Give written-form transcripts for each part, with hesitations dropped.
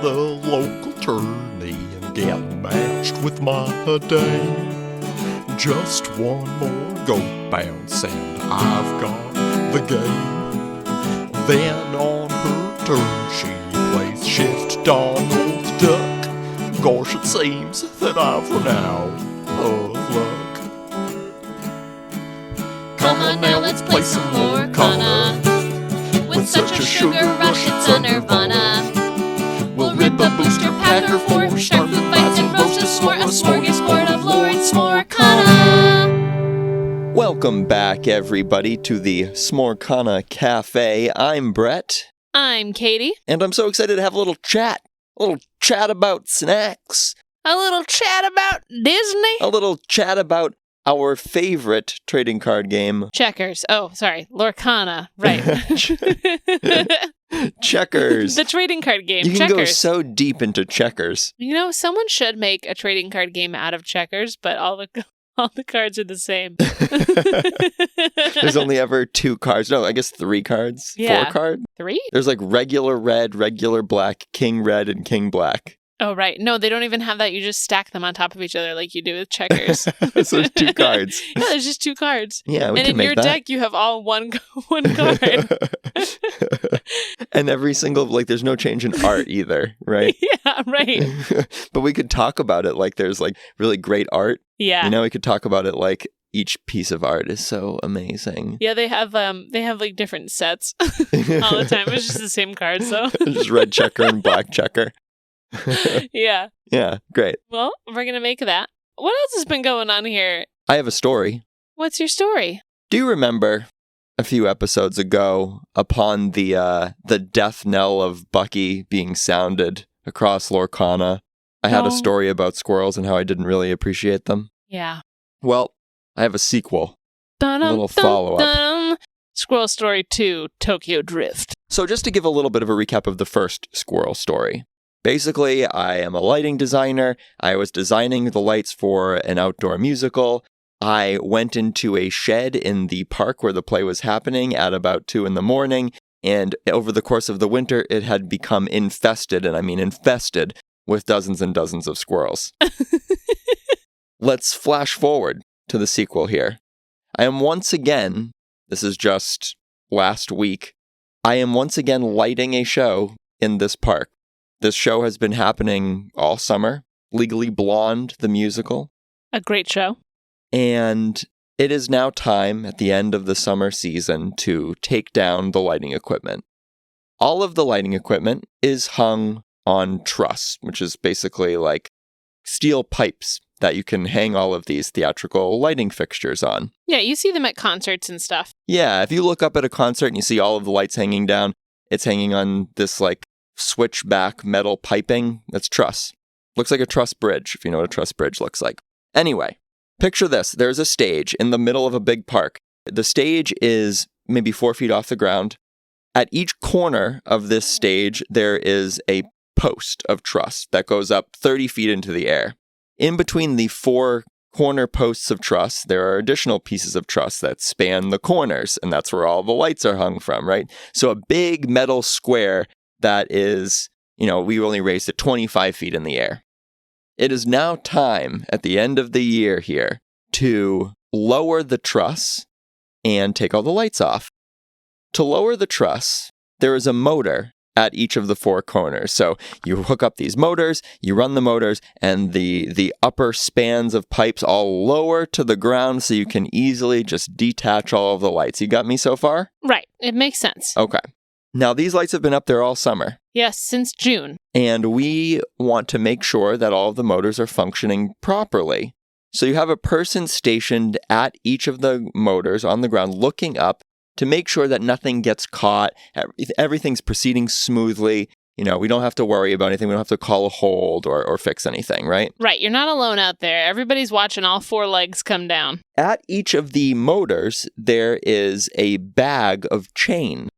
the local tourney and get matched with my dame. Just one more goat bounce and I've got the game. Then on her turn she plays shift Donald Duck. Gosh, it seems that I've run out of luck. Come on now, let's play some more Kana. With such a sugar rush, it's a nirvana. We'll rip a booster packer for sharp food fights and roast a smorgasbord of Lord Smorkana. Welcome back, everybody, to the Smorkana Cafe. I'm Brett. I'm Katie. And I'm so excited to have a little chat about snacks. A little chat about Disney. A little chat about our favorite trading card game. Checkers. Oh, sorry. Lorcana. Right. Checkers. The trading card game. You can Checkers. go so deep into checkers. You know, someone should make a trading card game out of checkers, but all the cards are the same. There's only ever 2 cards. No, I guess 3 cards. Yeah. 4 card? 3? There's like regular red, regular black, king red, and king black. Oh, right. No, they don't even have that. You just stack them on top of each other like you do with checkers. So there's 2 cards. Yeah, there's just 2 cards. Yeah, we and can in make your that. deck, you have all one card. And every single, there's no change in art either, right? Yeah, right. But we could talk about it like there's really great art. Yeah. You know, we could talk about it like each piece of art is so amazing. Yeah, they have different sets all the time. It's just the same cards, though. Just red checker and black checker. Yeah. Yeah, great. Well, we're going to make that. What else has been going on here? I have a story. What's your story? Do you remember a few episodes ago upon the death knell of Bucky being sounded across Lorcana? I had a story about squirrels and how I didn't really appreciate them. Yeah. Well, I have a sequel. A little follow-up. Squirrel Story 2, Tokyo Drift. So just to give a little bit of a recap of the first Squirrel Story. Basically, I am a lighting designer. I was designing the lights for an outdoor musical. I went into a shed in the park where the play was happening at about 2 a.m, and over the course of the winter, it had become infested, and I mean infested, with dozens and dozens of squirrels. Let's flash forward to the sequel here. I am once again, this is just last week, I am once again lighting a show in this park. This show has been happening all summer, Legally Blonde, the musical. A great show. And it is now time at the end of the summer season to take down the lighting equipment. All of the lighting equipment is hung on truss, which is basically like steel pipes that you can hang all of these theatrical lighting fixtures on. Yeah, you see them at concerts and stuff. Yeah, if you look up at a concert and you see all of the lights hanging down, it's hanging on this switchback metal piping. That's truss. Looks like a truss bridge, if you know what a truss bridge looks like. Anyway, picture this. There's a stage in the middle of a big park. The stage is maybe 4 feet off the ground. At each corner of this stage, there is a post of truss that goes up 30 feet into the air. In between the 4 corner posts of truss, there are additional pieces of truss that span the corners, and that's where all the lights are hung from, right? So a big metal square that is, we only raised it 25 feet in the air. It is now time at the end of the year here to lower the truss and take all the lights off. To lower the truss, there is a motor at each of the 4 corners. So you hook up these motors, you run the motors, and the upper spans of pipes all lower to the ground so you can easily just detach all of the lights. You got me so far? Right. It makes sense. Okay. Now, these lights have been up there all summer. Yes, since June. And we want to make sure that all of the motors are functioning properly. So you have a person stationed at each of the motors on the ground looking up to make sure that nothing gets caught, everything's proceeding smoothly. We don't have to worry about anything. We don't have to call a hold or fix anything, right? Right. You're not alone out there. Everybody's watching all 4 legs come down. At each of the motors, there is a bag of chain.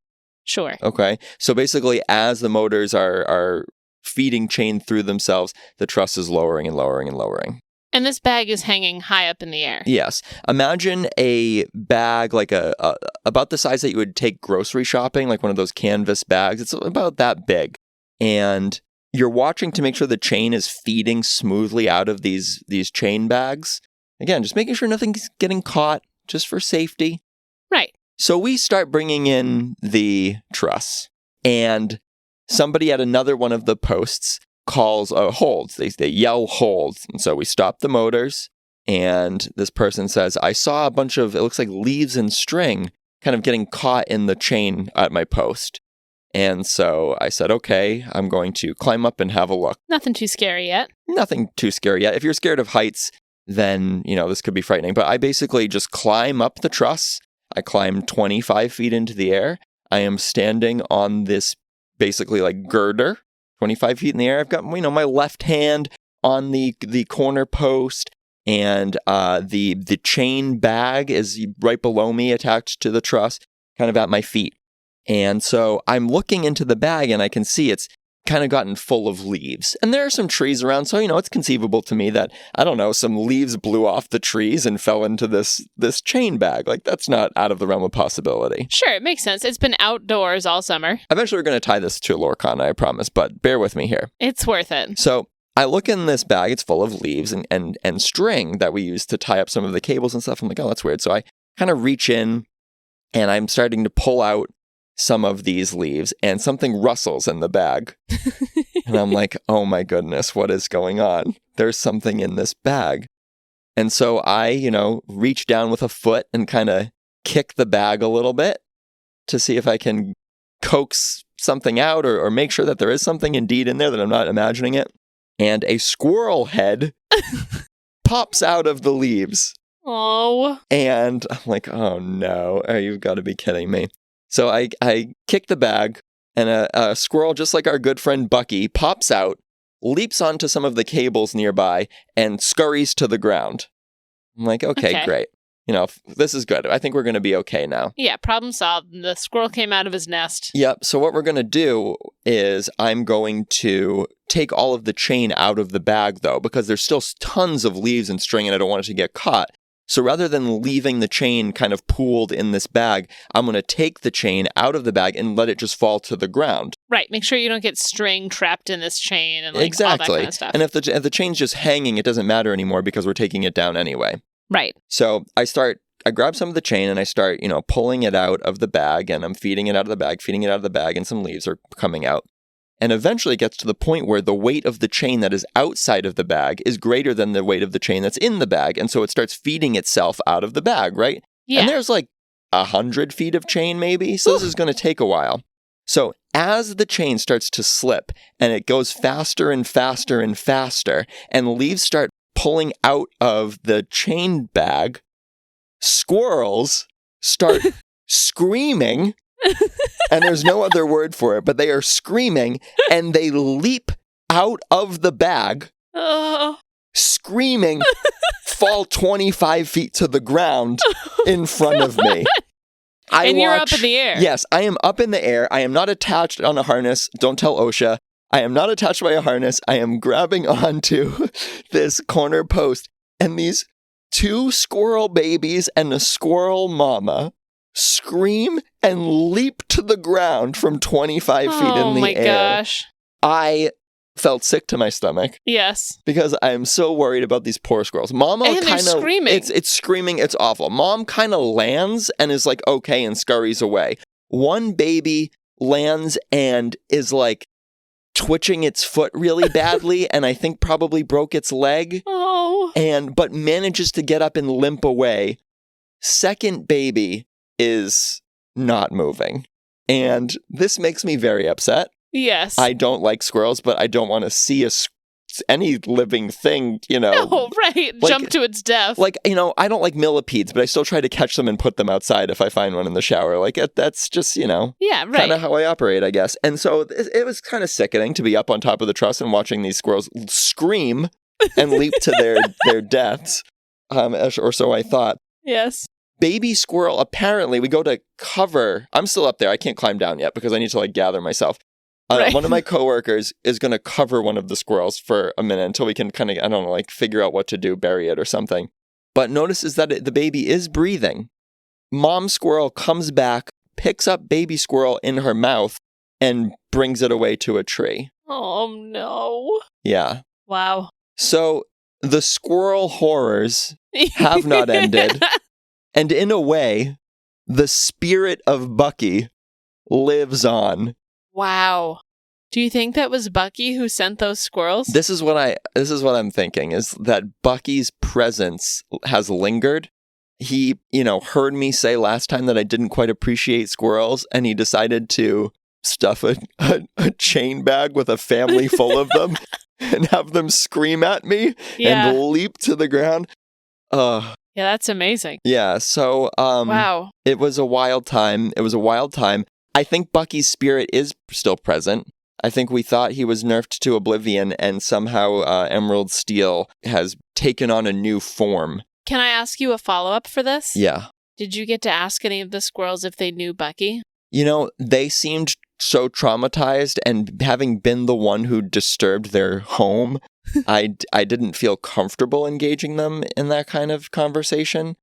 Sure. Okay. So basically, as the motors are feeding chain through themselves, the truss is lowering and lowering and lowering. And this bag is hanging high up in the air. Yes. Imagine a bag like about the size that you would take grocery shopping, like one of those canvas bags. It's about that big. And you're watching to make sure the chain is feeding smoothly out of these chain bags. Again, just making sure nothing's getting caught, just for safety. Right. So we start bringing in the truss, and somebody at another one of the posts calls holds. They yell holds. And so we stop the motors, and this person says, I saw a bunch of, it looks like leaves and string kind of getting caught in the chain at my post. And so I said, okay, I'm going to climb up and have a look. Nothing too scary yet. Nothing too scary yet. If you're scared of heights, then, this could be frightening. But I basically just climb up the truss. I climb 25 feet into the air. I am standing on this basically like girder, 25 feet in the air. I've got, my left hand on the corner post, and the chain bag is right below me attached to the truss, kind of at my feet. And so I'm looking into the bag, and I can see it's kind of gotten full of leaves. And there are some trees around, so, it's conceivable to me that, I don't know, some leaves blew off the trees and fell into this chain bag. Like, that's not out of the realm of possibility. Sure, it makes sense. It's been outdoors all summer. Eventually, we're going to tie this to a Lorcana, I promise, but bear with me here. It's worth it. So I look in this bag, it's full of leaves and string that we use to tie up some of the cables and stuff. I'm like, oh, that's weird. So I kind of reach in, and I'm starting to pull out some of these leaves, and something rustles in the bag. And I'm like, oh my goodness, what is going on? There's something in this bag. And so I, reach down with a foot and kind of kick the bag a little bit to see if I can coax something out or make sure that there is something indeed in there, that I'm not imagining it. And a squirrel head pops out of the leaves. Oh. And I'm like, oh no, you've got to be kidding me. So I kick the bag, and a squirrel, just like our good friend Bucky, pops out, leaps onto some of the cables nearby, and scurries to the ground. I'm like, okay. Great. This is good. I think we're going to be okay now. Yeah, problem solved. The squirrel came out of his nest. Yep. So what we're going to do is I'm going to take all of the chain out of the bag, though, because there's still tons of leaves and string, and I don't want it to get caught. So rather than leaving the chain kind of pooled in this bag, I'm going to take the chain out of the bag and let it just fall to the ground. Right. Make sure you don't get string trapped in this chain and exactly. All that kind of stuff. And if the chain's just hanging, it doesn't matter anymore because we're taking it down anyway. Right. So I grab some of the chain and I start, pulling it out of the bag, and I'm feeding it out of the bag, and some leaves are coming out. And eventually it gets to the point where the weight of the chain that is outside of the bag is greater than the weight of the chain that's in the bag. And so it starts feeding itself out of the bag, right? Yeah. And there's like 100 feet of chain maybe. So This is going to take a while. So as the chain starts to slip and it goes faster and faster and faster, and leaves start pulling out of the chain bag, squirrels start screaming. And there's no other word for it, but they are screaming, and they leap out of the bag, screaming, fall 25 feet to the ground in front of me. You're up in the air. Yes, I am up in the air. I am not attached on a harness. Don't tell OSHA. I am not attached by a harness. I am grabbing onto this corner post, and these 2 squirrel babies and a squirrel mama scream and leap to the ground from 25 feet in the air. Oh my gosh. I felt sick to my stomach. Yes. Because I am so worried about these poor squirrels. Mama and kind of screaming. It's screaming, it's awful. Mom kind of lands and is like okay and scurries away. One baby lands and is like twitching its foot really badly, and I think probably broke its leg. Oh. But manages to get up and limp away. Second baby is not moving. And this makes me very upset. Yes. I don't like squirrels, but I don't want to see any living thing, No, right. Jump to its death. I don't like millipedes, but I still try to catch them and put them outside if I find one in the shower. That's just, yeah, right. kind of how I operate, I guess. And so it was kind of sickening to be up on top of the truss and watching these squirrels scream and leap to their deaths, or so I thought. Yes. Baby squirrel, apparently, we go to cover. I'm still up there. I can't climb down yet because I need to gather myself. Right. One of my coworkers is going to cover one of the squirrels for a minute until we can kind of, figure out what to do, bury it or something. But notices that the baby is breathing. Mom squirrel comes back, picks up baby squirrel in her mouth, and brings it away to a tree. Oh, no. Yeah. Wow. So the squirrel horrors have not ended. And in a way, the spirit of Bucky lives on. Wow. Do you think that was Bucky who sent those squirrels? This is what I'm thinking, is that Bucky's presence has lingered. He, heard me say last time that I didn't quite appreciate squirrels, and he decided to stuff a chain bag with a family full of them and have them scream at me and leap to the ground. Yeah, that's amazing. Yeah, so wow. It was a wild time. I think Bucky's spirit is still present. I think we thought he was nerfed to oblivion, and somehow Emerald Steel has taken on a new form. Can I ask you a follow-up for this? Yeah. Did you get to ask any of the squirrels if they knew Bucky? They seemed so traumatized, and having been the one who disturbed their home, I didn't feel comfortable engaging them in that kind of conversation.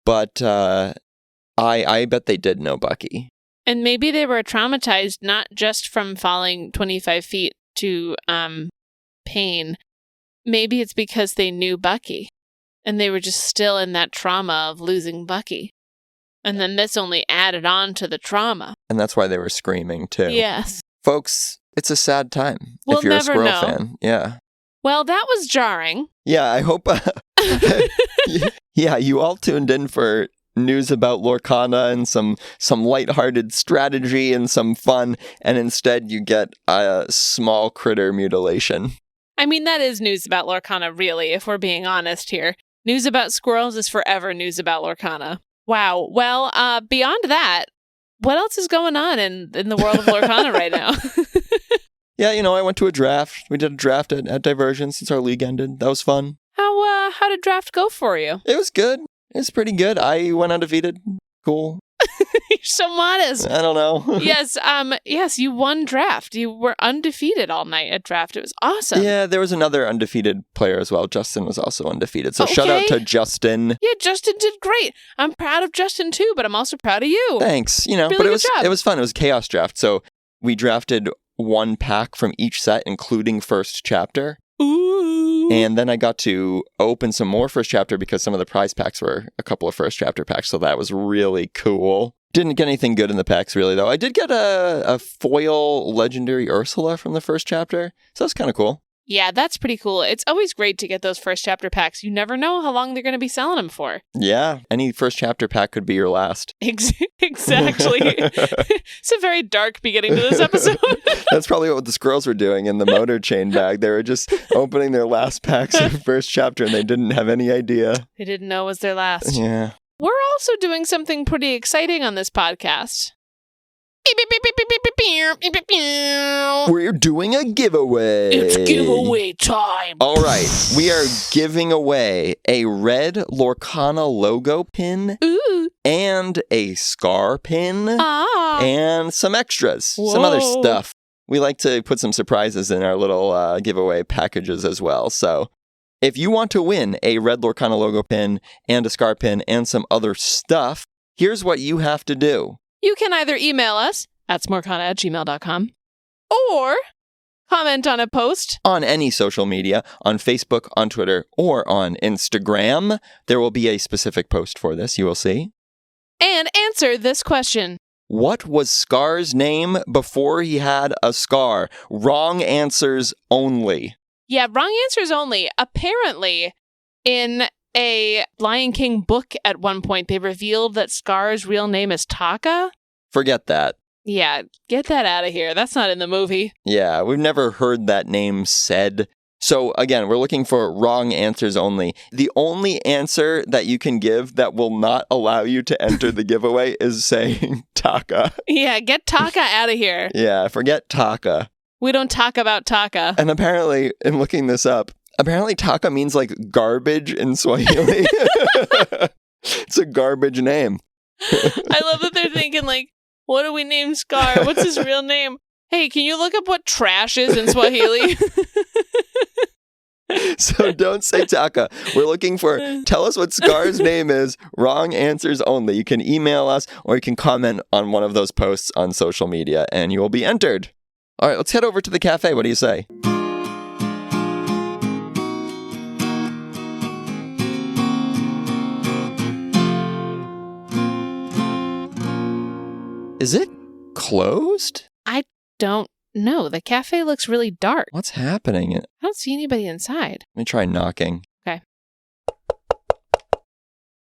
But I bet they did know Bucky. And maybe they were traumatized not just from falling 25 feet to pain. Maybe it's because they knew Bucky, and they were just still in that trauma of losing Bucky. And then this only added on to the trauma. And that's why they were screaming, too. Yes. Folks, it's a sad time We'll if you're a never squirrel know. fan. Yeah. Well, that was jarring. Yeah, I hope... yeah, you all tuned in for news about Lorcana and some lighthearted strategy and some fun, and instead you get a small critter mutilation. I mean, that is news about Lorcana, really, if we're being honest here. News about squirrels is forever news about Lorcana. Wow. Well, beyond that, what else is going on in the world of Lorcana right now? Yeah, I went to a draft. We did a draft at Divergence since our league ended. That was fun. How did draft go for you? It was good. It was pretty good. I went undefeated. Cool. You're so modest. I don't know. Yes, you won draft. You were undefeated all night at draft. It was awesome. Yeah, there was another undefeated player as well. Justin was also undefeated. So shout out to Justin. Yeah, Justin did great. I'm proud of Justin too, but I'm also proud of you. Thanks. Really but it was fun. It was a chaos draft. So we drafted one pack from each set, including first chapter. Ooh. And then I got to open some more first chapter because some of the prize packs were a couple of first chapter packs. So that was really cool. Didn't get anything good in the packs, really, though. I did get a foil legendary Ursula from the first chapter. So that's kind of cool. Yeah, that's pretty cool. It's always great to get those first chapter packs. You never know how long they're going to be selling them for. Yeah, any first chapter pack could be your last. Exactly. It's a very dark beginning to this episode. That's probably what the squirrels were doing in the motor chain bag. They were just opening their last packs of first chapter, and they didn't have any idea. They didn't know it was their last. Yeah. We're also doing something pretty exciting on this podcast. We're doing a giveaway. It's giveaway time. All right. We are giving away a red Lorcana logo pin. Ooh. And a scar pin. And some extras. Whoa. Some other stuff. We like to put some surprises in our little giveaway packages as well. So if you want to win a red Lorcana logo pin and a scar pin and some other stuff, here's what you have to do. You can either email us at smorcana@gmail.com or comment on a post on any social media, on Facebook, on Twitter, or on Instagram. There will be a specific post for this, you will see. And answer this question. What was Scar's name before he had a scar? Wrong answers only. Yeah, wrong answers only. Apparently, in a Lion King book at one point, they revealed that Scar's real name is Taka. Forget that. Yeah, get that out of here. That's not in the movie. Yeah, we've never heard that name said. So again, we're looking for wrong answers only. The only answer that you can give that will not allow you to enter the giveaway is saying Taka. Yeah, get Taka out of here. Yeah, forget Taka. We don't talk about Taka. And apparently, in looking this up, apparently Taka means like garbage in Swahili. It's a garbage name. I love that they're thinking like, what do we name Scar? What's his real name? Hey, can you look up what trash is in Swahili? So don't say Taka. We're looking for, tell us what Scar's name is. Wrong answers only. You can email us or you can comment on one of those posts on social media and you will be entered. All right, let's head over to the cafe. What do you say? Is it closed? I don't know. The cafe looks really dark. What's happening? I don't see anybody inside. Let me try knocking. Okay.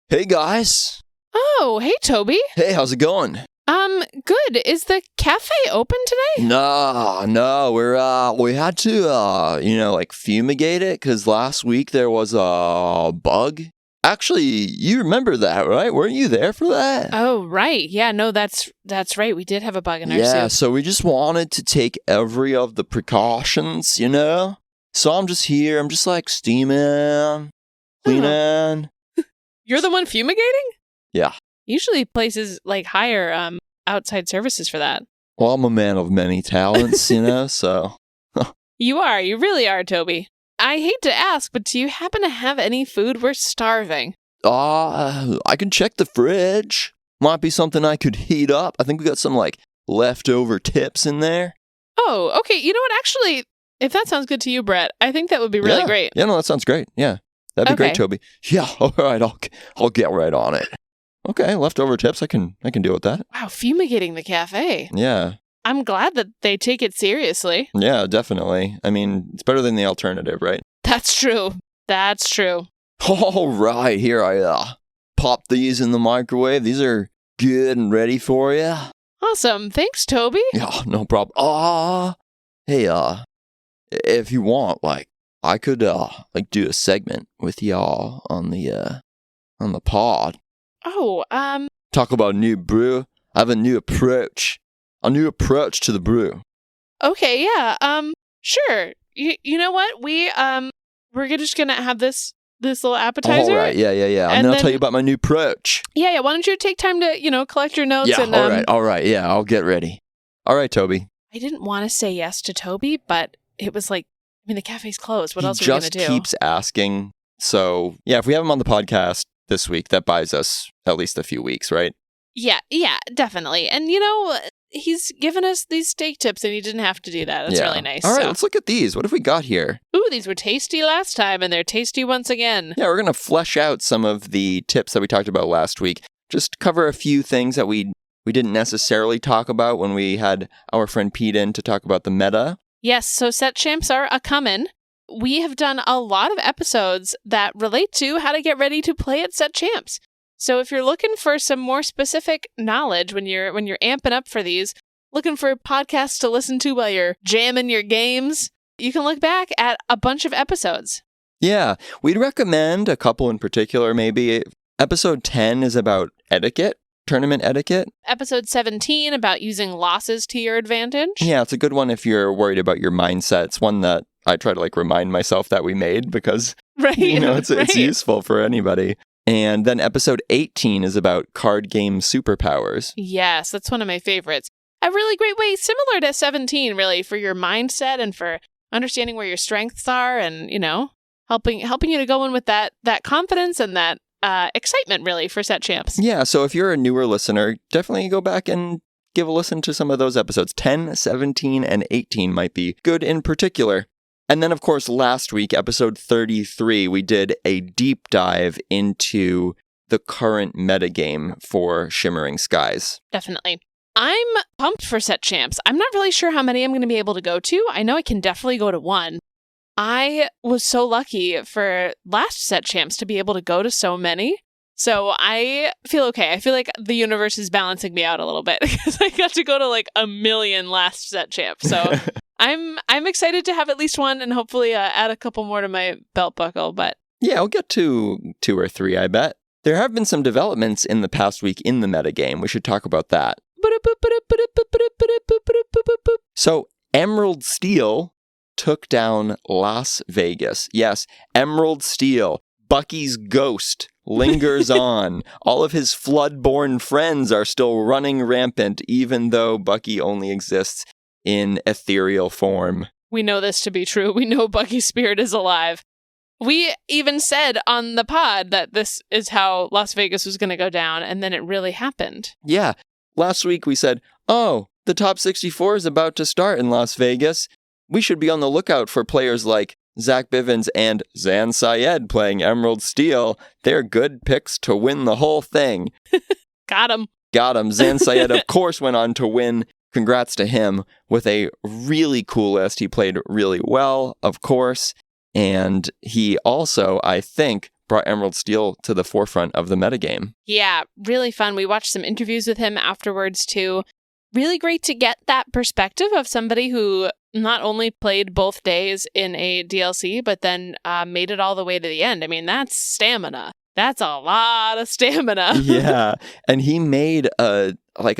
Hey, guys. Oh, hey, Toby. Hey, how's it going? Good. Is the cafe open today? No, we had to, fumigate it because last week there was a bug. Actually, you remember that, right? Weren't you there for that? Oh, right. Yeah, no, that's right. We did have a bug in our soup. Yeah, so we just wanted to take every of the precautions, So I'm just here. I'm just like steaming, cleaning. You're the one fumigating? Yeah. Usually places hire outside services for that. Well, I'm a man of many talents, so. You are. You really are, Toby. I hate to ask, but do you happen to have any food? We're starving. I can check the fridge. Might be something I could heat up. I think we got some, leftover tips in there. Oh, okay. You know what? Actually, if that sounds good to you, Brett, I think that would be really great. Yeah, no, that sounds great. Yeah, that'd be great, Toby. Yeah, all right. I'll get right on it. Okay, leftover tips. I can deal with that. Wow, fumigating the cafe. Yeah. I'm glad that they take it seriously. Yeah, definitely. I mean, it's better than the alternative, right? That's true. That's true. All right, here I pop these in the microwave. These are good and ready for you. Awesome. Thanks, Toby. Yeah, no problem. Hey, if you want, I could do a segment with y'all on the pod. Oh, Talk about a new brew. I have a new approach. A new approach to the brew. Okay, yeah. Sure. You know what? We're just gonna have this little appetizer. All right, yeah. And then I'll tell you about my new approach. Yeah. Why don't you take time to collect your notes? Yeah. And, all right. Yeah, I'll get ready. All right, Toby. I didn't want to say yes to Toby, but it was the cafe's closed. What else are we gonna do? He just keeps asking. So yeah, if we have him on the podcast this week, that buys us at least a few weeks, right? Yeah, definitely. And he's given us these steak tips and he didn't have to do that. That's really nice. All right, let's look at these. What have we got here? Ooh, these were tasty last time and they're tasty once again. Yeah, we're going to flesh out some of the tips that we talked about last week. Just cover a few things that we didn't necessarily talk about when we had our friend Pete in to talk about the meta. Yes, so set champs are a-comin'. We have done a lot of episodes that relate to how to get ready to play at set champs. So if you're looking for some more specific knowledge when you're amping up for these, looking for podcasts to listen to while you're jamming your games, you can look back at a bunch of episodes. Yeah, we'd recommend a couple in particular, maybe. Episode 10 is about etiquette, tournament etiquette. Episode 17 about using losses to your advantage. Yeah, it's a good one if you're worried about your mindset. It's one that I try to remind myself that we made because it's useful for anybody. And then episode 18 is about card game superpowers. Yes, that's one of my favorites. A really great way, similar to 17, really, for your mindset and for understanding where your strengths are and, helping you to go in with that confidence and that excitement, really, for set champs. Yeah, so if you're a newer listener, definitely go back and give a listen to some of those episodes. 10, 17, and 18 might be good in particular. And then, of course, last week, episode 33, we did a deep dive into the current metagame for Shimmering Skies. Definitely. I'm pumped for set champs. I'm not really sure how many I'm going to be able to go to. I know I can definitely go to one. I was so lucky for last set champs to be able to go to so many. So I feel okay. I feel like the universe is balancing me out a little bit because I got to go to a million last set champs. So I'm excited to have at least one and hopefully add a couple more to my belt buckle. But yeah, I'll get to 2 or 3, I bet. There have been some developments in the past week in the metagame. We should talk about that. So Emerald Steel took down Las Vegas. Yes, Emerald Steel. Bucky's ghost lingers on. All of his flood-born friends are still running rampant, even though Bucky only exists in ethereal form. We know this to be true. We know Bucky's spirit is alive. We even said on the pod that this is how Las Vegas was going to go down, and then it really happened. Yeah. Last week we said, oh, the top 64 is about to start in Las Vegas. We should be on the lookout for players like Zach Bivens and Zan Syed playing Emerald Steel. They're good picks to win the whole thing. Got him. Got him. Zan Syed, of course, went on to win. Congrats to him with a really cool list. He played really well, of course. And he also, I think, brought Emerald Steel to the forefront of the metagame. Yeah, really fun. We watched some interviews with him afterwards, too. Really great to get that perspective of somebody who not only played both days in a DLC, but then made it all the way to the end. I mean, that's stamina. That's a lot of stamina. Yeah, and he made a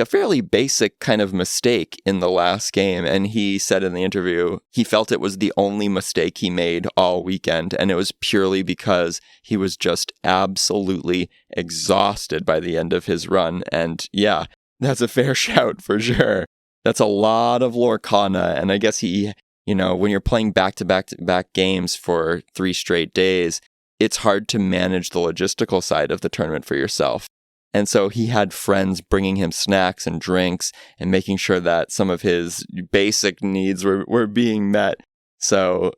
fairly basic kind of mistake in the last game, and he said in the interview he felt it was the only mistake he made all weekend, and it was purely because he was just absolutely exhausted by the end of his run. And yeah, that's a fair shout for sure. That's a lot of Lorcana, and I guess he, when you're playing back-to-back games for 3 straight days, it's hard to manage the logistical side of the tournament for yourself. And so he had friends bringing him snacks and drinks and making sure that some of his basic needs were being met. So,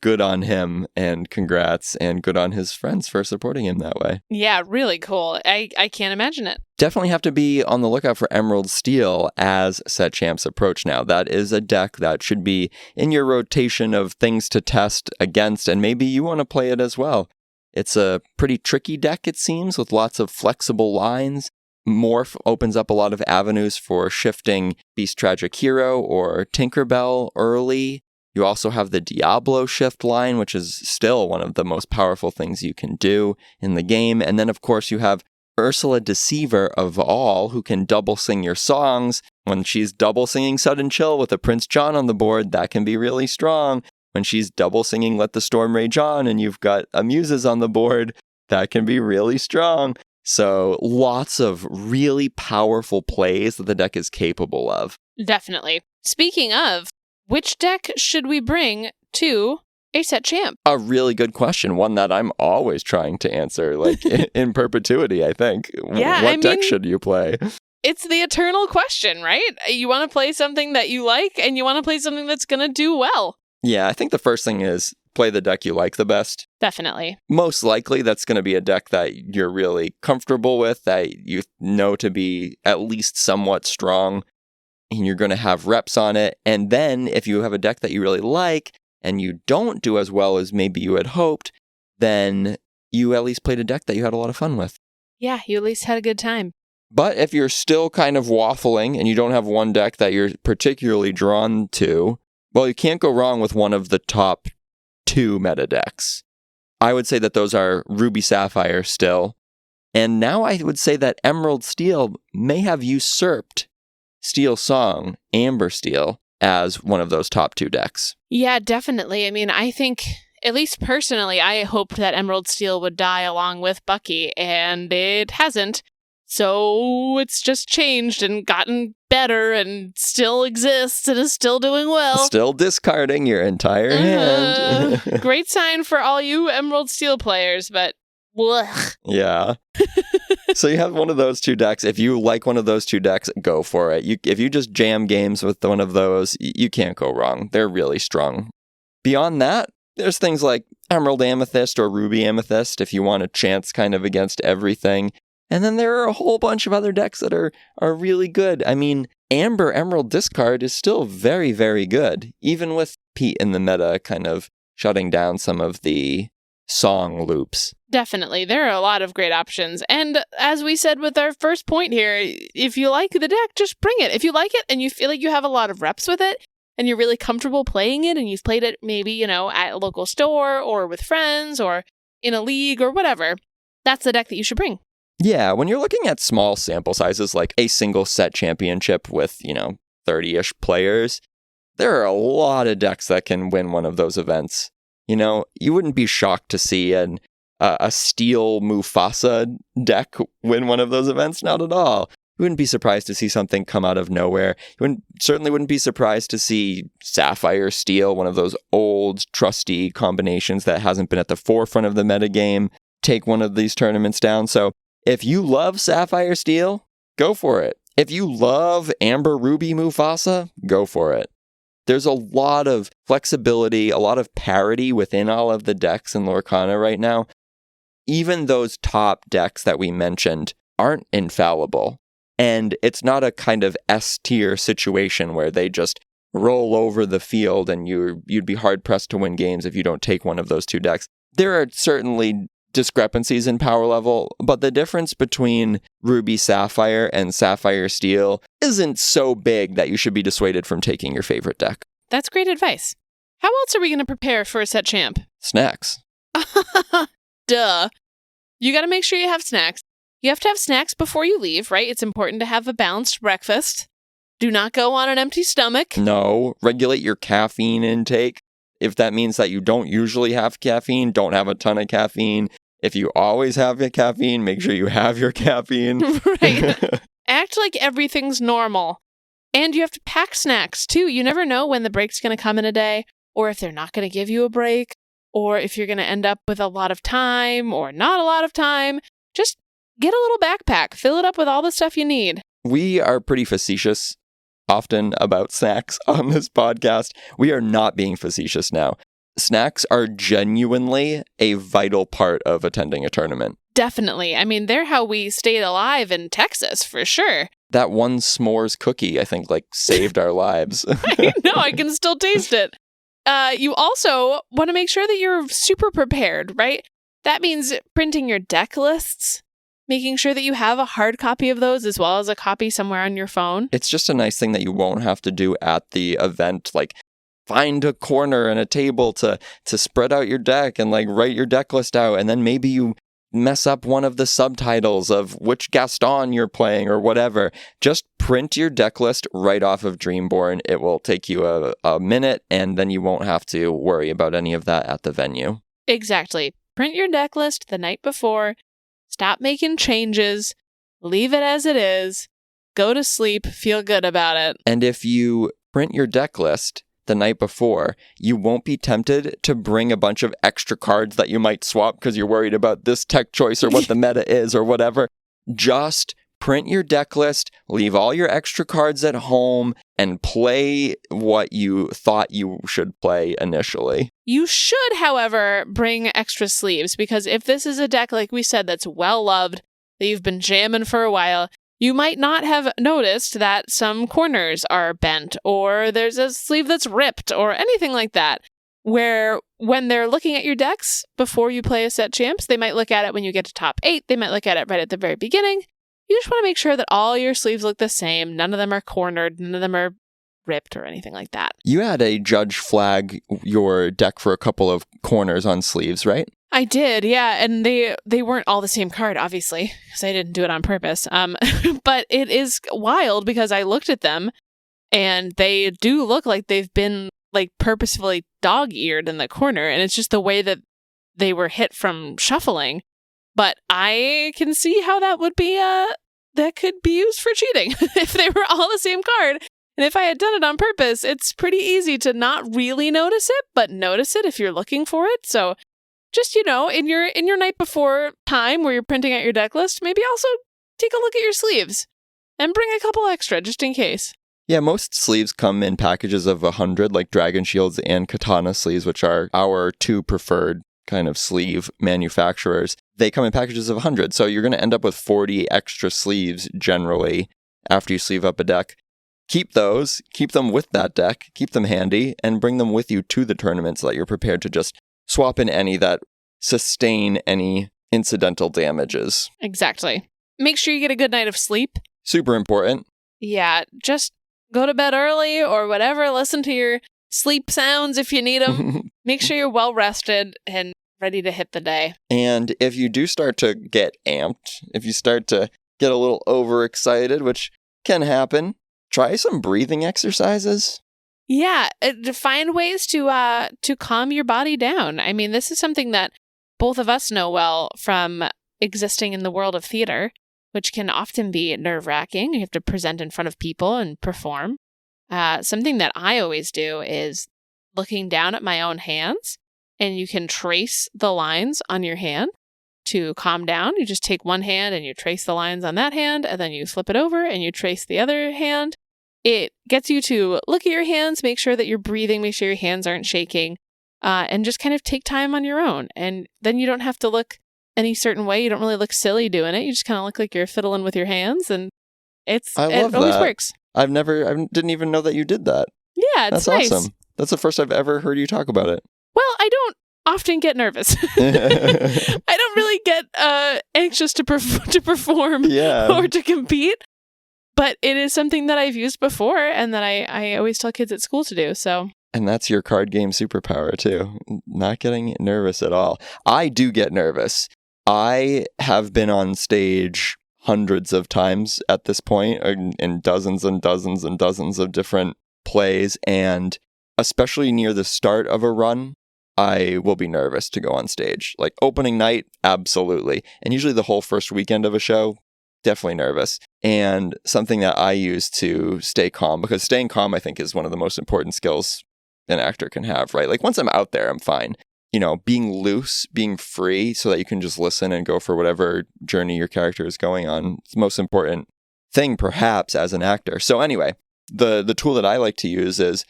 good on him and congrats, and good on his friends for supporting him that way. Yeah, really cool. I can't imagine it. Definitely have to be on the lookout for Emerald Steel as set champs approach now. That is a deck that should be in your rotation of things to test against, and maybe you want to play it as well. It's a pretty tricky deck, it seems, with lots of flexible lines. Morph opens up a lot of avenues for shifting Beast Tragic Hero or Tinkerbell early. You also have the Diablo shift line, which is still one of the most powerful things you can do in the game. And then, of course, you have Ursula Deceiver of all, who can double sing your songs. When she's double singing Sudden Chill with a Prince John on the board, that can be really strong. When she's double singing Let the Storm Rage On and you've got a Muses on the board, that can be really strong. So lots of really powerful plays that the deck is capable of. Definitely. Speaking of, which deck should we bring to a set champ? A really good question. One that I'm always trying to answer, like in perpetuity, I think. Yeah, what deck should you play? It's the eternal question, right? You want to play something that you like, and you want to play something that's going to do well. Yeah, I think the first thing is play the deck you like the best. Definitely. Most likely, that's going to be a deck that you're really comfortable with, that you know to be at least somewhat strong, and you're going to have reps on it. And then if you have a deck that you really like and you don't do as well as maybe you had hoped, then you at least played a deck that you had a lot of fun with. Yeah, you at least had a good time. But if you're still kind of waffling and you don't have one deck that you're particularly drawn to, well, you can't go wrong with one of the top 2 meta decks. I would say that those are Ruby Sapphire still. And now I would say that Emerald Steel may have usurped Steel Song, Amber Steel, as one of those top 2 decks. Yeah, definitely. I mean, I think, at least personally, I hoped that Emerald Steel would die along with Bucky, and it hasn't. So it's just changed and gotten better and still exists and is still doing well. Still discarding your entire hand. Great sign for all you Emerald Steel players, but blech. Yeah. So you have one of those 2 decks. If you like one of those 2 decks, go for it. If you just jam games with one of those, you can't go wrong. They're really strong. Beyond that, there's things like Emerald Amethyst or Ruby Amethyst if you want a chance kind of against everything. And then there are a whole bunch of other decks that are really good. I mean, Amber Emerald Discard is still very, very good, even with Pete in the meta kind of shutting down some of the song loops. Definitely. There are a lot of great options. And as we said with our first point here, if you like the deck, just bring it. If you like it and you feel like you have a lot of reps with it and you're really comfortable playing it and you've played it maybe, at a local store or with friends or in a league or whatever, that's the deck that you should bring. Yeah, when you're looking at small sample sizes like a single set championship with, 30-ish players, there are a lot of decks that can win one of those events. You wouldn't be shocked to see a Steel Mufasa deck win one of those events, not at all. You wouldn't be surprised to see something come out of nowhere. You certainly wouldn't be surprised to see Sapphire Steel, one of those old, trusty combinations that hasn't been at the forefront of the metagame, take one of these tournaments down. So if you love Sapphire Steel, go for it. If you love Amber Ruby Mufasa, go for it. There's a lot of flexibility, a lot of parity within all of the decks in Lorcana right now. Even those top decks that we mentioned aren't infallible. And it's not a kind of S-tier situation where they just roll over the field and you'd be hard-pressed to win games if you don't take one of those two decks. There are certainly discrepancies in power level, but the difference between Ruby Sapphire and Sapphire Steel isn't so big that you should be dissuaded from taking your favorite deck. That's great advice. How else are we going to prepare for a set champ? Snacks. Duh. You got to make sure you have snacks. You have to have snacks before you leave, right? It's important to have a balanced breakfast. Do not go on an empty stomach. No, regulate your caffeine intake. If that means that you don't usually have caffeine, don't have a ton of caffeine. If you always have your caffeine, make sure you have your caffeine. Right. Act like everything's normal. And you have to pack snacks, too. You never know when the break's going to come in a day, or if they're not going to give you a break, or if you're going to end up with a lot of time or not a lot of time. Just get a little backpack. Fill it up with all the stuff you need. We are pretty facetious often about snacks on this podcast. We are not being facetious now. Snacks are genuinely a vital part of attending a tournament. Definitely. I mean, they're how we stayed alive in Texas, for sure. That one s'mores cookie, I think, saved our lives. I know, I can still taste it. You also want to make sure that you're super prepared, right? That means printing your deck lists, making sure that you have a hard copy of those as well as a copy somewhere on your phone. It's just a nice thing that you won't have to do at the event, find a corner and a table to spread out your deck and write your deck list out, and then maybe you mess up one of the subtitles of which Gaston you're playing or whatever. Just print your deck list right off of Dreamborn. It will take you a minute, and then you won't have to worry about any of that at the venue. Exactly. Print your deck list the night before. Stop making changes. Leave it as it is. Go to sleep. Feel good about it. And if you print your deck list the night before, you won't be tempted to bring a bunch of extra cards that you might swap because you're worried about this tech choice or what the meta is or whatever. Just print your deck list, leave all your extra cards at home, and play what you thought you should play initially. You should, however, bring extra sleeves, because if this is a deck, like we said, that's well-loved, that you've been jamming for a while, you might not have noticed that some corners are bent, or there's a sleeve that's ripped, or anything like that, where when they're looking at your decks before you play a set champs, they might look at it when you get to top 8, they might look at it right at the very beginning. You just want to make sure that all your sleeves look the same, none of them are cornered, none of them are ripped or anything like that. You had a judge flag your deck for a couple of corners on sleeves, right? I did, yeah, and they weren't all the same card, obviously, because I didn't do it on purpose. But it is wild because I looked at them, and they do look like they've been purposefully dog-eared in the corner, and it's just the way that they were hit from shuffling. But I can see how that would be that could be used for cheating if they were all the same card. And if I had done it on purpose, it's pretty easy to not really notice it, but notice it if you're looking for it. So just, in your night before time where you're printing out your deck list, maybe also take a look at your sleeves and bring a couple extra just in case. Yeah, most sleeves come in packages of 100, like Dragon Shields and Katana sleeves, which are our two preferred kind of sleeve manufacturers. They come in packages of 100, so you're going to end up with 40 extra sleeves generally after you sleeve up a deck. Keep those, keep them with that deck, keep them handy, and bring them with you to the tournament so that you're prepared to just swap in any that sustain any incidental damages. Exactly. Make sure you get a good night of sleep. Super important. Yeah, just go to bed early or whatever. Listen to your sleep sounds if you need them. Make sure you're well rested and ready to hit the day. And if you do start to get amped, if you start to get a little overexcited, which can happen, try some breathing exercises. Yeah, find ways to calm your body down. I mean, this is something that both of us know well from existing in the world of theater, which can often be nerve-wracking. You have to present in front of people and perform. Something that I always do is looking down at my own hands, and you can trace the lines on your hand. to calm down. You just take one hand and you trace the lines on that hand, and then you flip it over and you trace the other hand. It gets you to look at your hands, make sure that you're breathing, make sure your hands aren't shaking, and just kind of take time on your own. And then you don't have to look any certain way. You don't really look silly doing it. You just kind of look like you're fiddling with your hands, and it always works. I didn't even know that you did that. Yeah, it's nice. That's awesome. That's the first I've ever heard you talk about it. Well, I don't often get nervous. I don't really get anxious to perform or to compete. But it is something that I've used before and that I always tell kids at school to do. So, and that's your card game superpower too. Not getting nervous at all. I do get nervous. I have been on stage hundreds of times at this point in dozens and dozens and dozens of different plays. And especially near the start of a run, I will be nervous to go on stage. Like opening night, absolutely. And usually the whole first weekend of a show, definitely nervous. And something that I use to stay calm, because staying calm, I think, is one of the most important skills an actor can have, right? Like once I'm out there, I'm fine. You know, being loose, being free so that you can just listen and go for whatever journey your character is going on. It's the most important thing, perhaps, as an actor. So anyway, the tool that I like to use is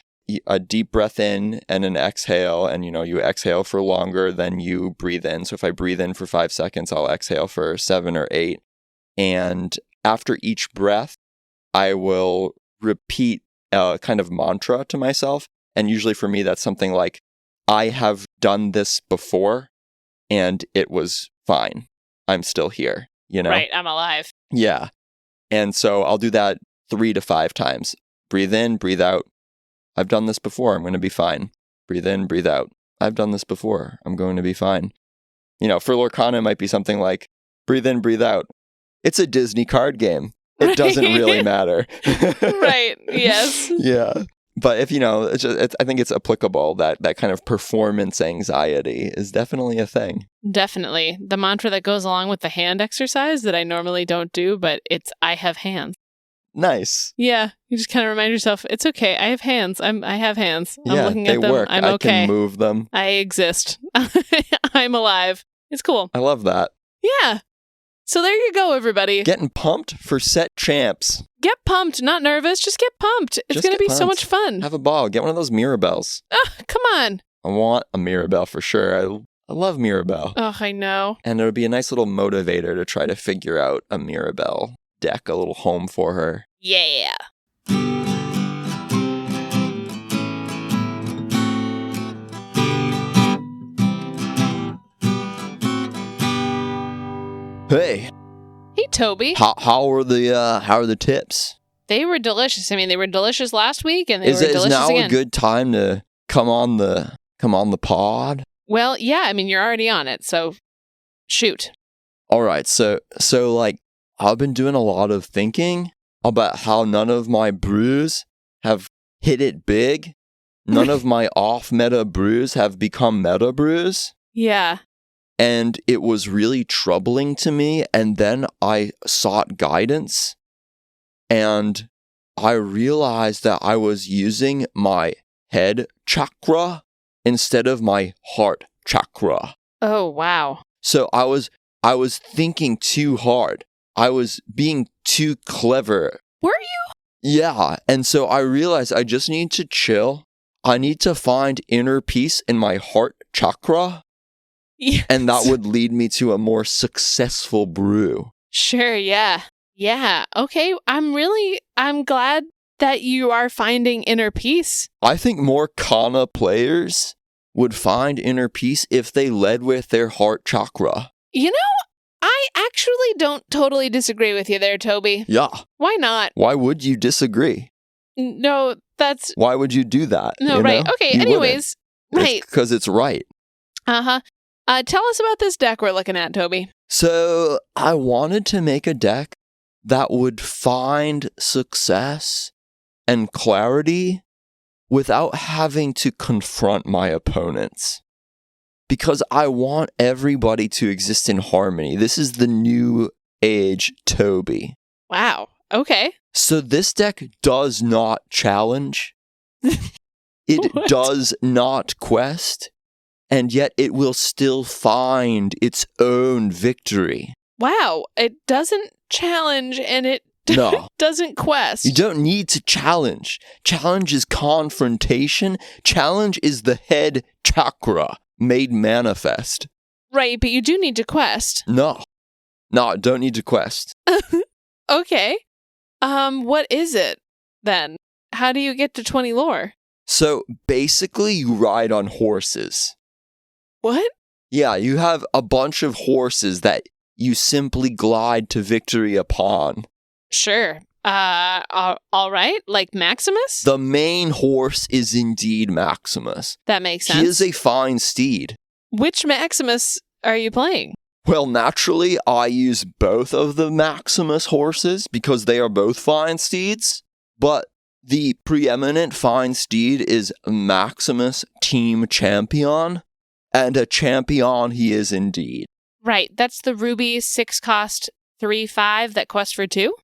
a deep breath in and an exhale. And, you exhale for longer than you breathe in. So if I breathe in for 5 seconds, I'll exhale for 7 or 8. And after each breath, I will repeat a kind of mantra to myself. And usually for me, that's something like, I have done this before and it was fine. I'm still here, Right, I'm alive. Yeah. And so I'll do that 3 to 5 times. Breathe in, breathe out. I've done this before. I'm going to be fine. Breathe in, breathe out. I've done this before. I'm going to be fine. For Lorcana, it might be something like, breathe in, breathe out. It's a Disney card game. It doesn't really matter. Right. Yes. Yeah. But if, I think it's applicable that kind of performance anxiety is definitely a thing. Definitely. The mantra that goes along with the hand exercise that I normally don't do, but it's, I have hands. Nice. Yeah. You just kind of remind yourself, it's okay. I have hands. I have hands. I'm looking at them. Work. I'm okay. I can move them. I exist. I'm alive. It's cool. I love that. Yeah. So there you go, everybody. Getting pumped for set champs. Get pumped, not nervous. Just get pumped. It's going to be so much fun. Have a ball. Get one of those Mirabelles. Come on. I want a Mirabelle for sure. I love Mirabelle. Oh, I know. And it would be a nice little motivator to try to figure out a Mirabelle deck, a little home for her. Yeah. Hey. Hey, Toby. How are the tips? They were delicious. I mean, they were delicious last week, and they were delicious again. Is now again. A good time to come on the pod? Well, yeah. I mean, you're already on it, so shoot. All right. So like, I've been doing a lot of thinking about how none of my brews have hit it big. None of my off-meta brews have become meta brews. Yeah. And it was really troubling to me. And then I sought guidance. And I realized that I was using my head chakra instead of my heart chakra. Oh, wow. So I was thinking too hard. I was being too clever. Were you? Yeah. And so I realized I just need to chill. I need to find inner peace in my heart chakra. Yes. And that would lead me to a more successful brew. Sure, yeah. Yeah. Okay. I'm glad that you are finding inner peace. I think more Kana players would find inner peace if they led with their heart chakra. I actually don't totally disagree with you there, Toby. Yeah. Why not? Why would you disagree? No, that's... Why would you do that? No, right. Okay, anyways. Right. Because it's right. Uh-huh. Tell us about this deck we're looking at, Toby. So I wanted to make a deck that would find success and clarity without having to confront my opponents. Because I want everybody to exist in harmony. This is the new age Toby. Wow. Okay. So this deck does not challenge. It does not quest. and yet it will still find its own victory. Wow, it doesn't challenge and it No. doesn't quest. You don't need to challenge. Challenge is confrontation. Challenge is the head chakra made manifest. Right, but you do need to quest. No, don't need to quest. Okay. What is it then? How do you get to 20 lore? So basically, you ride on horses. What? Yeah, you have a bunch of horses that you simply glide to victory upon. Sure. All right. Like Maximus? The main horse is indeed Maximus. That makes sense. He is a fine steed. Which Maximus are you playing? Well, naturally, I use both of the Maximus horses because they are both fine steeds, but the preeminent fine steed is Maximus Team Champion, and a champion he is indeed. Right. That's the Ruby 6-cost 3/5 that quests for 2?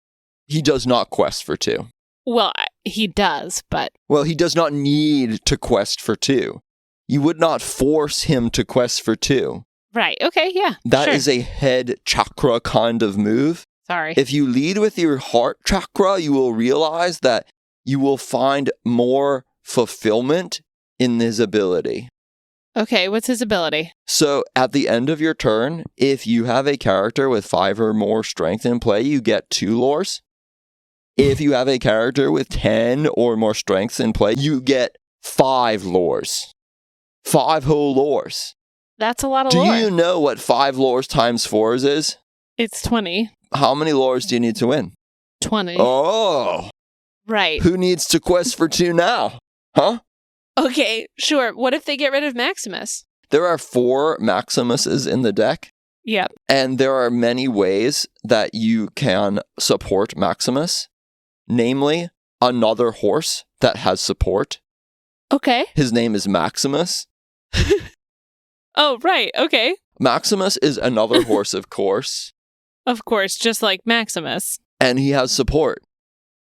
He does not quest for 2. Well, he does, but... Well, he does not need to quest for 2. You would not force him to quest for 2. Right. Okay, yeah. That is a head chakra kind of move. Sorry. If you lead with your heart chakra, you will realize that you will find more fulfillment in his ability. Okay, what's his ability? So at the end of your turn, if you have a character with 5 or more strength in play, you get 2 lores. If you have a character with 10 or more strengths in play, you get 5 lores. 5 whole lores. That's a lot of Do lore. you know what 5 lores times 4 is? It's 20. How many lores do you need to win? 20. Oh! Right. Who needs to quest for 2 now? Huh? Okay, sure. What if they get rid of Maximus? There are 4 Maximuses in the deck, Yep. and there are many ways that you can support Maximus. Namely, another horse that has support. Okay. His name is Maximus. Oh, right. Okay. Maximus is another horse, of course, Of course, just like Maximus. and he has support.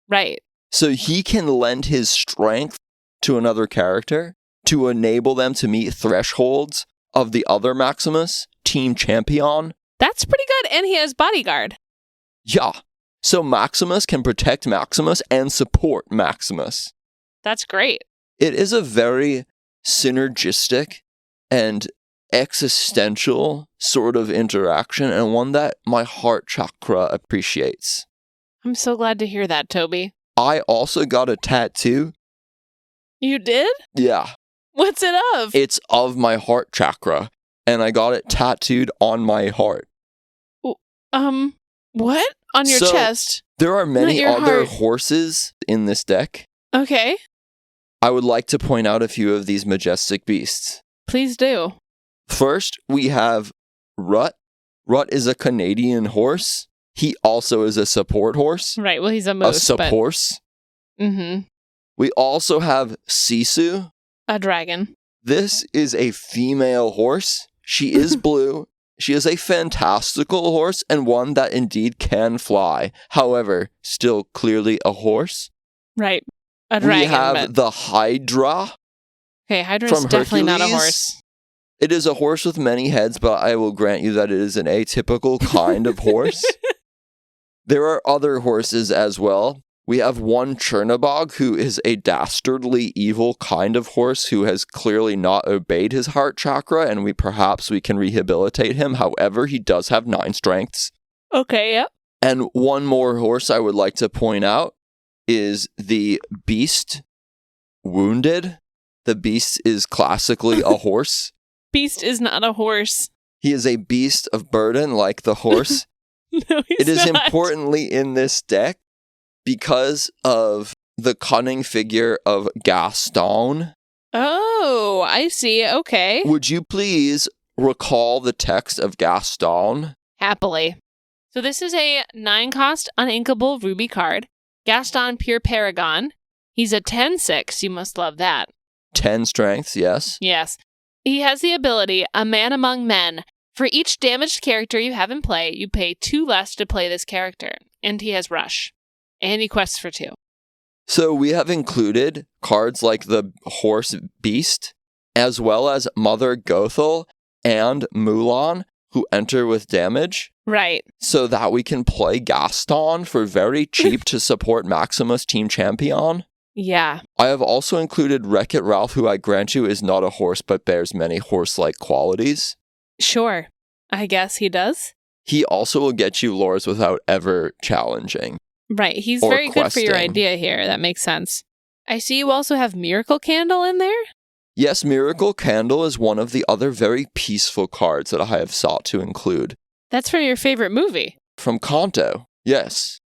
Right. So he can lend his strength to another character to enable them to meet thresholds of the other Maximus, Team Champion. That's pretty good. And he has bodyguard. Yeah. So Maximus can protect Maximus and support Maximus. That's great. It is a very synergistic and existential sort of interaction, and one that my heart chakra appreciates. I'm so glad to hear that, Toby. I also got a tattoo. You did? Yeah. What's it of? It's of my heart chakra, and I got it tattooed on my heart. What? On your So, chest? There are many your other heart. horses in this deck. Okay. I would like to point out a few of these majestic beasts. Please do. First, we have Rut. Rut is a Canadian horse. He also is a support horse. Right. Well, he's a moose. A support. Mm-hmm. We also have Sisu. A dragon. This is a female horse. She is blue. She is a fantastical horse and one that indeed can fly. However, still clearly a horse. Right. A dragon. We have but... the Hydra. Okay, Hydra's from definitely not a Hercules. horse. It is a horse with many heads, but I will grant you that it is an atypical kind of horse. There are other horses as well. We have one Chernabog, who is a dastardly evil kind of horse who has clearly not obeyed his heart chakra, and we can rehabilitate him. However, he does have 9 strengths. Okay, yep. And one more horse I would like to point out is the Beast Wounded. The Beast is classically a horse. Beast is not a horse. He is a beast of burden like the horse. No, he's It is not. importantly in this deck because of the cunning figure of Gaston. Oh, I see. Okay. Would you please recall the text of Gaston? Happily. So this is a 9-cost uninkable ruby card. Gaston Pure Paragon. He's a 10/6. You must love that. 10 strengths, yes. Yes. He has the ability, A Man Among Men. For each damaged character you have in play, you pay 2 less to play this character. And he has Rush. And he quests for 2. So we have included cards like the Horse Beast as well as Mother Gothel and Mulan, who enter with damage, Right. so that we can play Gaston for very cheap to support Maximus Team Champion. Yeah. I have also included Wreck-It Ralph, who I grant you is not a horse but bears many horse-like qualities. Sure. I guess he does. He also will get you lures without ever challenging. Right. He's Or very good for your questing. idea here. That makes sense. I see you also have Miracle Candle in there. Yes, Miracle Candle is one of the other very peaceful cards that I have sought to include. That's from your favorite movie. From Kanto, yes.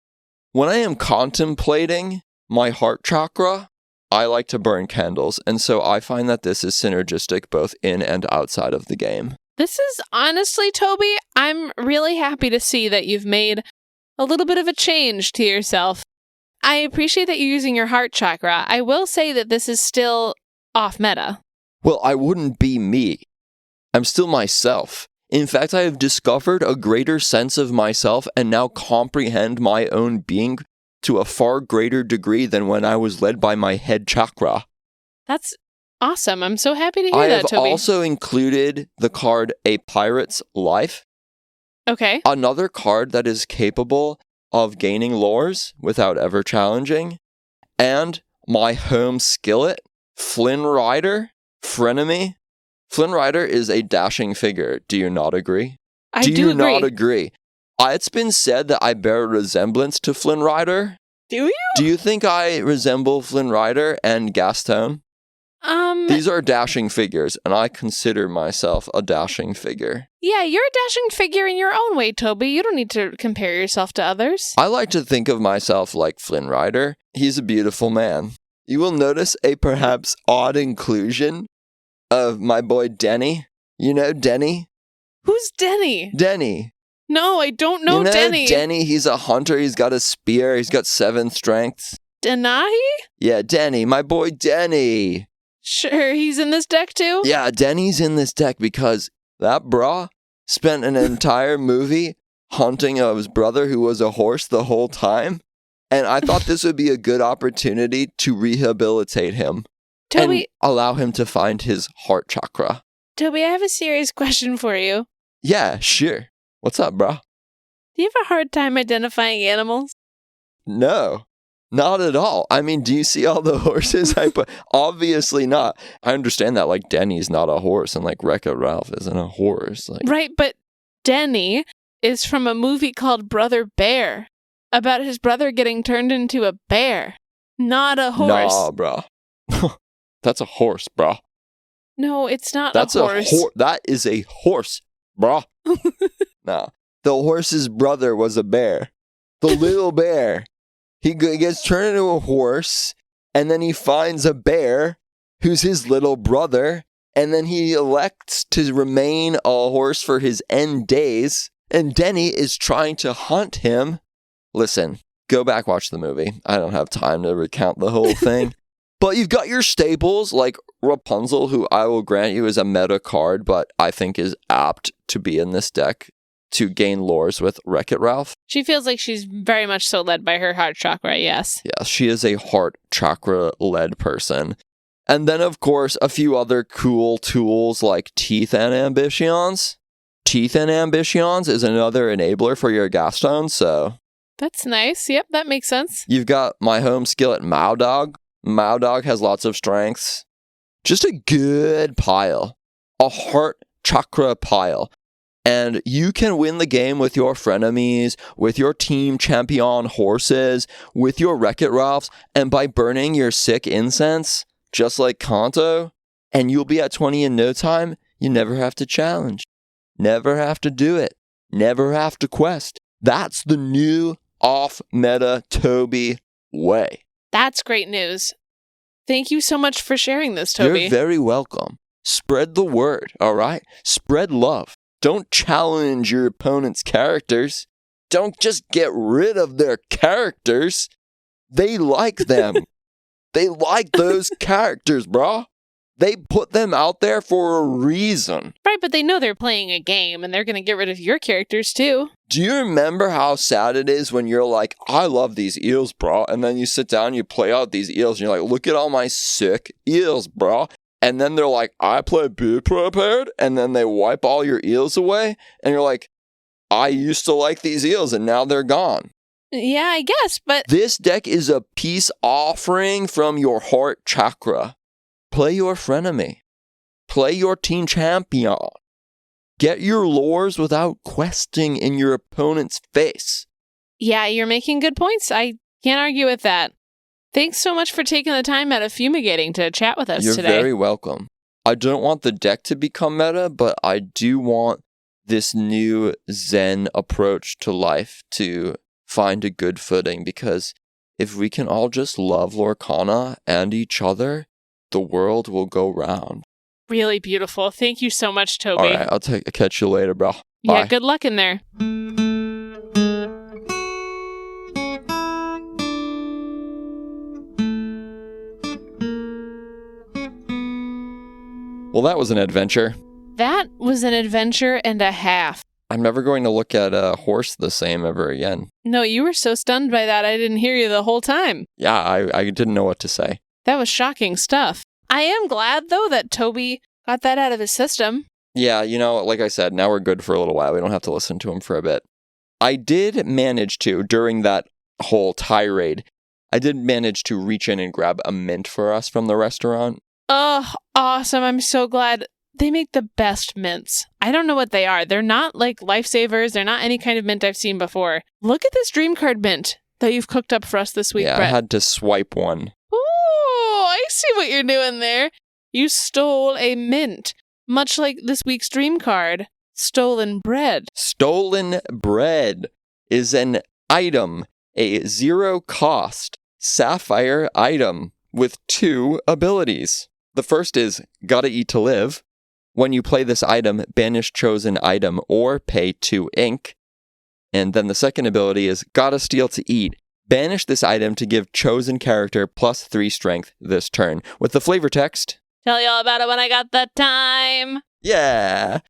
When I am contemplating my heart chakra, I like to burn candles, and so I find that this is synergistic both in and outside of the game. This is honestly, Toby, I'm really happy to see that you've made a little bit of a change to yourself. I appreciate that you're using your heart chakra. I will say that this is still off meta. Well, I wouldn't be me. I'm still myself. In fact, I have discovered a greater sense of myself and now comprehend my own being to a far greater degree than when I was led by my head chakra. That's awesome. I'm so happy to hear I that, have Toby. also included the card A Pirate's Life, Okay. another card that is capable of gaining lures without ever challenging, and my home skillet, Flynn Rider, Frenemy. Flynn Rider is a dashing figure. Do you not agree? I do do you agree. not agree? It's been said that I bear a resemblance to Flynn Rider. Do you? Do you think I resemble Flynn Rider and Gaston? These are dashing figures, and I consider myself a dashing figure. Yeah, you're a dashing figure in your own way, Toby. You don't need to compare yourself to others. I like to think of myself like Flynn Rider. He's a beautiful man. You will notice a perhaps odd inclusion of my boy Denny. You know Denny? Who's Denny? Denny. No, I don't know you know Denny. Denny, he's a hunter. He's got a spear. He's got 7 strengths. Denahi? Yeah, Denny. My boy Denny. Sure, he's in this deck too? Yeah, Denny's in this deck because that bra spent an entire movie hunting his brother who was a horse the whole time. And I thought this would be a good opportunity to rehabilitate him. Toby, And allow him to find his heart chakra. Toby, I have a serious question for you. Yeah, sure. What's up, bro? Do you have a hard time identifying animals? No, not at all. I mean, do you see all the horses I put? Obviously not. I understand that, like, Denny's not a horse and, like, Wreck-It Ralph isn't a horse. Like, Right, but Denny is from a movie called Brother Bear, about his brother getting turned into a bear, not a horse. Nah, bro. That's a horse, bro. No, it's not That's a horse. That is a horse, bro. No. The horse's brother was a bear. The little bear. He gets turned into a horse, and then he finds a bear who's his little brother, and then he elects to remain a horse for his end days, and Denny is trying to hunt him. Listen, go back, watch the movie. I don't have time to recount the whole thing. But you've got your staples, like Rapunzel, who I will grant you is a meta card, but I think is apt to be in this deck to gain lures with Wreck-It Ralph. She feels like she's very much so led by her heart chakra, yes. Yeah, she is a heart chakra-led person. And then, of course, a few other cool tools like Teeth and Ambitions. Teeth and Ambitions is another enabler for your Gaston, so... That's nice. Yep, that makes sense. You've got my home skillet, Mao Dog. Mao Dog has lots of strengths. Just a good pile. A heart chakra pile. And you can win the game with your frenemies, with your team champion horses, with your Wreck-It Ralphs, and by burning your sick incense, just like Kanto, and you'll be at 20 in no time. You never have to challenge. Never have to do it. Never have to quest. That's the new off-meta Toby way. That's great news. Thank you so much for sharing this, Toby. You're very welcome. Spread the word, all right? Spread love. Don't challenge your opponent's characters. Don't just get rid of their characters. They like them. They like those characters, bro. They put them out there for a reason. Right, but they know they're playing a game, and they're going to get rid of your characters, too. Do you remember how sad it is when you're like, I love these eels, bro, and then you sit down, you play out these eels, and you're like, look at all my sick eels, bro, And then they're like, I play Be Prepared. And then they wipe all your eels away. And you're like, I used to like these eels and now they're gone. Yeah, I guess, but... This deck is a peace offering from your heart chakra. Play your frenemy. Play your team champion. Get your lures without questing in your opponent's face. Yeah, you're making good points. I can't argue with that. Thanks so much for taking the time out of fumigating to chat with us today. You're very welcome. I don't want the deck to become meta, but I do want this new Zen approach to life to find a good footing, because if we can all just love Lorcana and each other, the world will go round. Really beautiful. Thank you so much, Toby. All right, I'll catch you later, bro. Bye. Yeah, good luck in there. Well, that was an adventure. That was an adventure and a half. I'm never going to look at a horse the same ever again. No, you were so stunned by that, I didn't hear you the whole time. Yeah, I didn't know what to say. That was shocking stuff. I am glad, though, that Toby got that out of his system. Yeah, like I said, now we're good for a little while. We don't have to listen to him for a bit. I did manage to, during that whole tirade, I did manage to reach in and grab a mint for us from the restaurant. Oh, awesome. I'm so glad. They make the best mints. I don't know what they are. They're not like lifesavers. They're not any kind of mint I've seen before. Look at this dream card mint that you've cooked up for us this week, Yeah, Brett. I had to swipe one. Oh, I see what you're doing there. You stole a mint, much like this week's dream card, Stolen Bread. Stolen Bread is an item, a zero-cost sapphire item with 2 abilities. The first is Gotta Eat to Live. When you play this item, banish chosen item or pay 2 ink. And then the second ability is Gotta Steal to Eat. Banish this item to give chosen character plus 3 strength this turn. With the flavor text... Tell you all about it when I got the time. Yeah.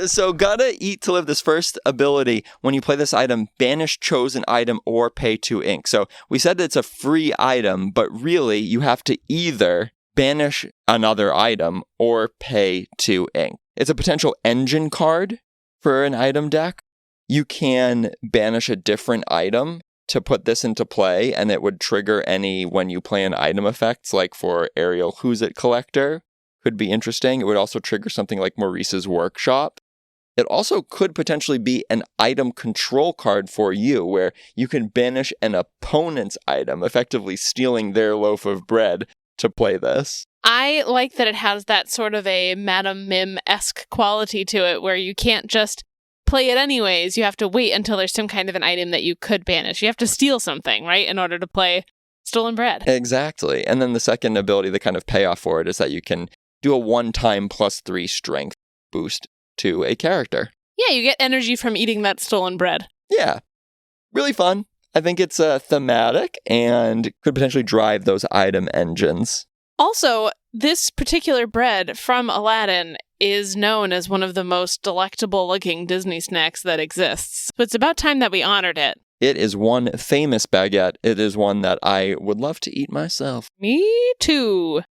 So Gotta Eat to Live, this first ability, when you play this item, banish chosen item or pay 2 ink. So we said it's a free item, but really you have to either banish another item or pay 2 ink. It's a potential engine card for an item deck. You can banish a different item to put this into play, and it would trigger any when you play an item effects, like for Ariel Who's It Collector. Could be interesting. It would also trigger something like Maurice's Workshop. It also could potentially be an item control card for you, where you can banish an opponent's item, effectively stealing their loaf of bread to play this. I like that it has that sort of a Madame Mim-esque quality to it, where you can't just play it anyways. You have to wait until there's some kind of an item that you could banish. You have to steal something, right, in order to play Stolen Bread. Exactly. And then the second ability, the kind of payoff for it, is that you can do a one-time plus 3 strength boost to a character. Yeah, you get energy from eating that stolen bread. Yeah. Really fun. I think it's thematic and could potentially drive those item engines. Also, this particular bread from Aladdin is known as one of the most delectable-looking Disney snacks that exists. So it's about time that we honored it. It is one famous baguette. It is one that I would love to eat myself. Me too.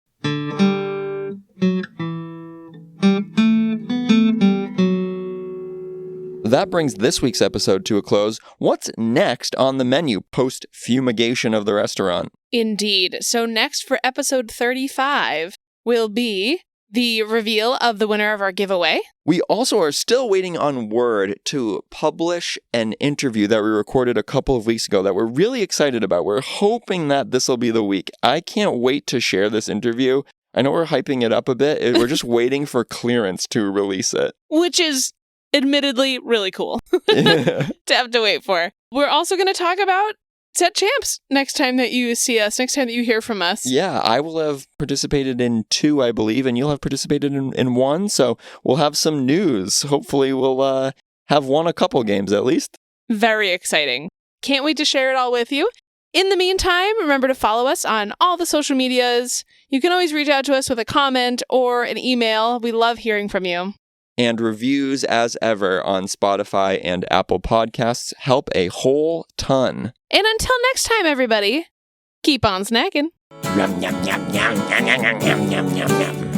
That brings this week's episode to a close. What's next on the menu post-fumigation of the restaurant? Indeed. So next for episode 35 will be the reveal of the winner of our giveaway. We also are still waiting on word to publish an interview that we recorded a couple of weeks ago that we're really excited about. We're hoping that this will be the week. I can't wait to share this interview. I know we're hyping it up a bit. We're just waiting for clearance to release it. Which is admittedly really cool to have to wait for. We're also going to talk about Set Champs next time that you see us, next time that you hear from us. Yeah, I will have participated in 2, I believe, and you'll have participated in 1, so we'll have some news. Hopefully we'll have won a couple games at least. Very exciting. Can't wait to share it all with you. In the meantime, remember to follow us on all the social medias. You can always reach out to us with a comment or an email. We love hearing from you. And reviews, as ever, on Spotify and Apple Podcasts help a whole ton. And until next time, everybody, keep on snacking. Yum, yum, yum, yum, yum, yum, yum, yum, yum, yum.